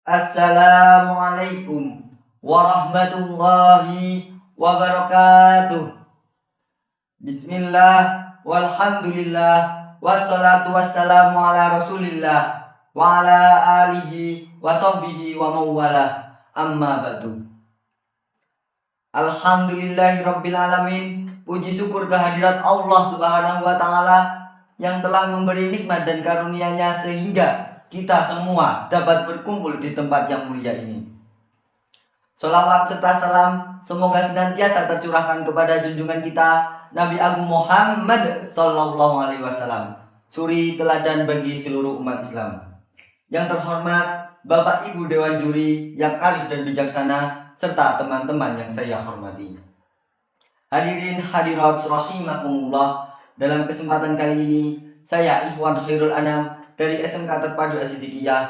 Assalamualaikum warahmatullahi wabarakatuh. Bismillah walhamdulillah wassalatu wassalamu ala rasulillah wa ala alihi wa sahbihi wa mawala amma ba'du. Alhamdulillahi rabbil alamin. Puji syukur kehadirat Allah subhanahu wa ta'ala yang telah memberi nikmat dan karunia-Nya sehingga kita semua dapat berkumpul di tempat yang mulia ini. Sholawat serta salam semoga senantiasa tercurahkan kepada junjungan kita Nabi Agung Muhammad Sallallahu Alaihi Wasallam, suri teladan bagi seluruh umat Islam. Yang terhormat Bapak Ibu Dewan Juri yang arif dan bijaksana, serta teman-teman yang saya hormati. Hadirin hadirat rahimakumullah, dalam kesempatan kali ini saya Ikhwan Khairul Anam dari SMK Terpadu As-Siddiqiyah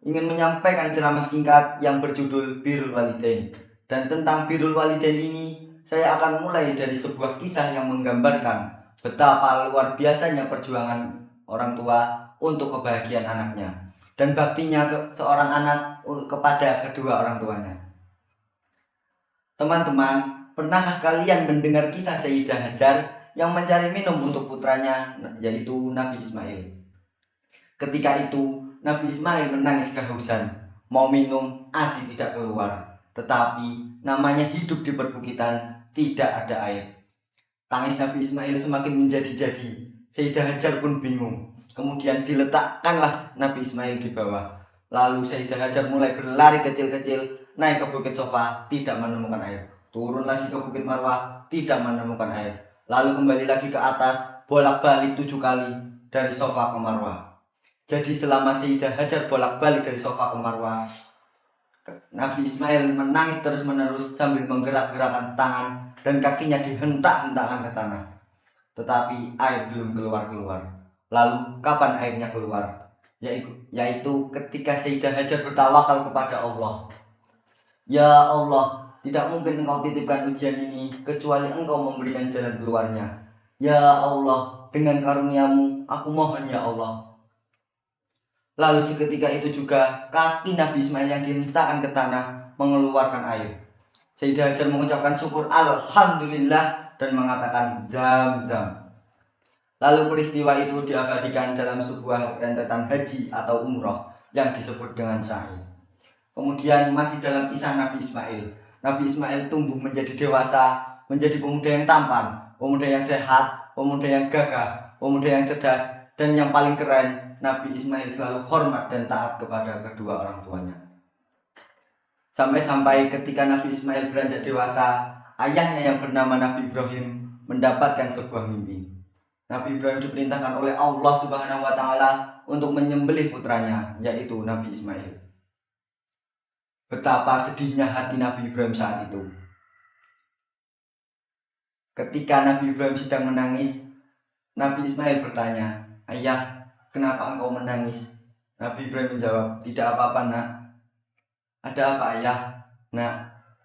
ingin menyampaikan ceramah singkat yang berjudul Birrul Walidain. Dan tentang Birrul Walidain ini saya akan mulai dari sebuah kisah yang menggambarkan betapa luar biasanya perjuangan orang tua untuk kebahagiaan anaknya dan baktinya seorang anak kepada kedua orang tuanya. Teman-teman, pernahkah kalian mendengar kisah Sayyidah Hajar yang mencari minum untuk putranya, yaitu Nabi Ismail? Ketika itu Nabi Ismail menangis kehausan, mau minum ASI tidak keluar. Tetapi namanya hidup di perbukitan, tidak ada air. Tangis Nabi Ismail semakin menjadi-jadi. Sayyidah Hajar pun bingung. Kemudian diletakkanlah Nabi Ismail di bawah. Lalu Sayyidah Hajar mulai berlari kecil-kecil, naik ke bukit Sofa, tidak menemukan air. Turun lagi ke bukit Marwah, tidak menemukan air. Lalu kembali lagi ke atas, bolak-balik 7 kali dari Sofa ke Marwah. Jadi selama Sayyidah Hajar bolak-balik dari Sofa ke Marwah, Nabi Ismail menangis terus-menerus sambil menggerak-gerakkan tangan dan kakinya dihentak-hentakkan ke tanah. Tetapi air belum keluar-keluar. Lalu kapan airnya keluar? Yaitu ketika Sayyidah Hajar bertawakal kepada Allah. Ya Allah, tidak mungkin Engkau titipkan ujian ini kecuali Engkau memberikan jalan keluarnya. Ya Allah, dengan karunia-Mu aku mohon ya Allah. Lalu seketika itu juga kaki Nabi Ismail yang dihentakkan ke tanah mengeluarkan air. Sayyidah Hajar mengucapkan syukur Alhamdulillah dan mengatakan Zam-Zam. Lalu peristiwa itu diabadikan dalam sebuah rentetan haji atau umroh yang disebut dengan sa'i. Kemudian masih dalam kisah Nabi Ismail. Nabi Ismail tumbuh menjadi dewasa, menjadi pemuda yang tampan, pemuda yang sehat, pemuda yang gagah, pemuda yang cerdas, dan yang paling keren, Nabi Ismail selalu hormat dan taat kepada kedua orang tuanya. Sampai-sampai ketika Nabi Ismail beranjak dewasa, ayahnya yang bernama Nabi Ibrahim mendapatkan sebuah mimpi. Nabi Ibrahim diperintahkan oleh Allah Subhanahu wa Ta'ala untuk menyembelih putranya, yaitu Nabi Ismail. Betapa sedihnya hati Nabi Ibrahim saat itu. Ketika Nabi Ibrahim sedang menangis, Nabi Ismail bertanya, "Ayah, kenapa engkau menangis?" Nabi Ibrahim menjawab, "Tidak apa-apa, Nak." "Ada apa, Ayah?" "Nak,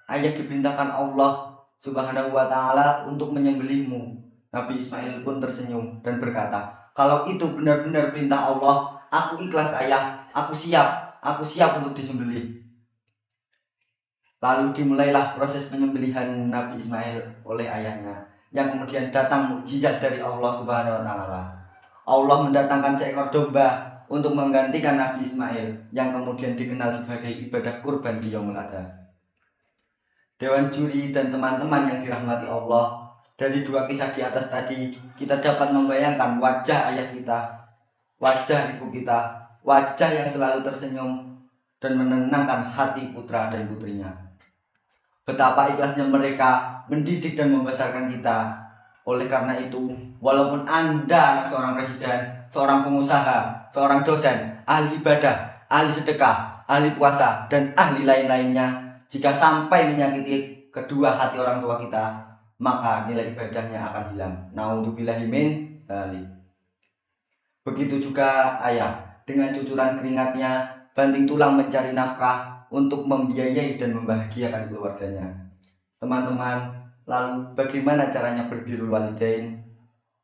Ayah diperintahkan Allah Subhanahu wa Ta'ala untuk menyembelihmu." Nabi Ismail pun tersenyum dan berkata, "Kalau itu benar-benar perintah Allah, aku ikhlas Ayah, aku siap untuk disembelih." Lalu dimulailah proses penyembelihan Nabi Ismail oleh ayahnya, yang kemudian datang mukjizat dari Allah Subhanahu wa Ta'ala. Allah mendatangkan seekor domba untuk menggantikan Nabi Ismail, yang kemudian dikenal sebagai ibadah kurban di Yaumul Adha. Dewan juri dan teman-teman yang dirahmati Allah, dari dua kisah di atas tadi kita dapat membayangkan wajah ayah kita, wajah ibu kita, wajah yang selalu tersenyum dan menenangkan hati putra dan putrinya. Betapa ikhlasnya mereka mendidik dan membesarkan kita. Oleh karena itu, walaupun Anda anak seorang presiden, seorang pengusaha, seorang dosen, ahli ibadah, ahli sedekah, ahli puasa, dan ahli lain-lainnya, jika sampai menyakiti kedua hati orang tua kita, maka nilai ibadahnya akan hilang. Naudzubillahi min dzalik. Begitu juga ayah, dengan cucuran keringatnya, banting tulang mencari nafkah untuk membiayai dan membahagiakan keluarganya. Teman-teman, lalu bagaimana caranya berbirrul walidain?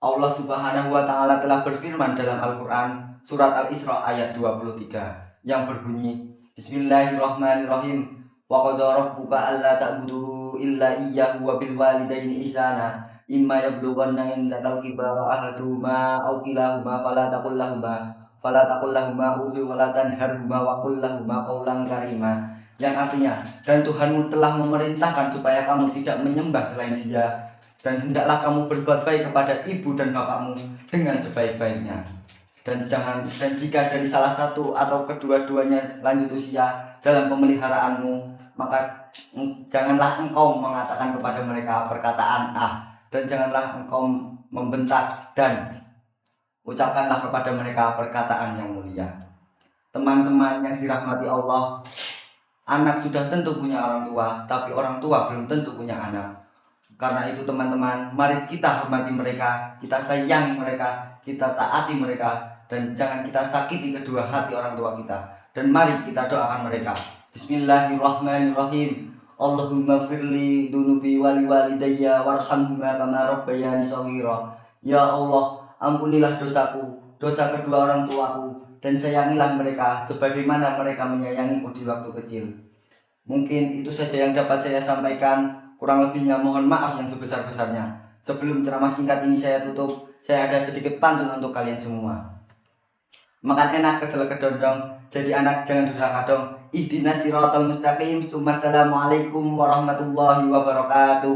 Allah Subhanahu wa Ta'ala telah berfirman dalam Al-Quran surat Al-Isra ayat 23 yang berbunyi, Bismillahirrahmanirrahim. Wa qadara rabbuka alla ta'budu illa iyyahu wa bil walidaini ihsana. Imma yablughanna indakal kibara ahaduhuma aw kilahuma fala taqul lahumā uffin wa la tanharhumā wa qul lahumā qawlan karīmā. Yang artinya, dan Tuhanmu telah memerintahkan supaya kamu tidak menyembah selain Dia, dan hendaklah kamu berbuat baik kepada ibu dan bapakmu dengan sebaik-baiknya. Dan jika dari salah satu atau kedua-duanya lanjut usia dalam pemeliharaanmu, maka janganlah engkau mengatakan kepada mereka perkataan dan janganlah engkau membentak, dan ucapkanlah kepada mereka perkataan yang mulia. Teman-teman yang dirahmati Allah, anak sudah tentu punya orang tua, tapi orang tua belum tentu punya anak. Karena itu teman-teman, mari kita hormati mereka, kita sayangi mereka, kita taati mereka, dan jangan kita sakiti kedua hati orang tua kita. Dan mari kita doakan mereka. Bismillahirrahmanirrahim. Allahumma firli dunubi wali walidayya warhamhuma kama rabbayani shaghira. Ya Allah, ampunilah dosaku, dosa kedua orang tuaku, dan sayangilah mereka sebagaimana mereka menyayangiku di waktu kecil. Mungkin itu saja yang dapat saya sampaikan. Kurang lebihnya mohon maaf yang sebesar-besarnya. Sebelum ceramah singkat ini saya tutup, saya ada sedikit pantun untuk kalian semua. Makan enak kesel kedondong, jadi anak jangan durhaka dong. Ihdinas siratal mustaqim. Assalamualaikum warahmatullahi wabarakatuh.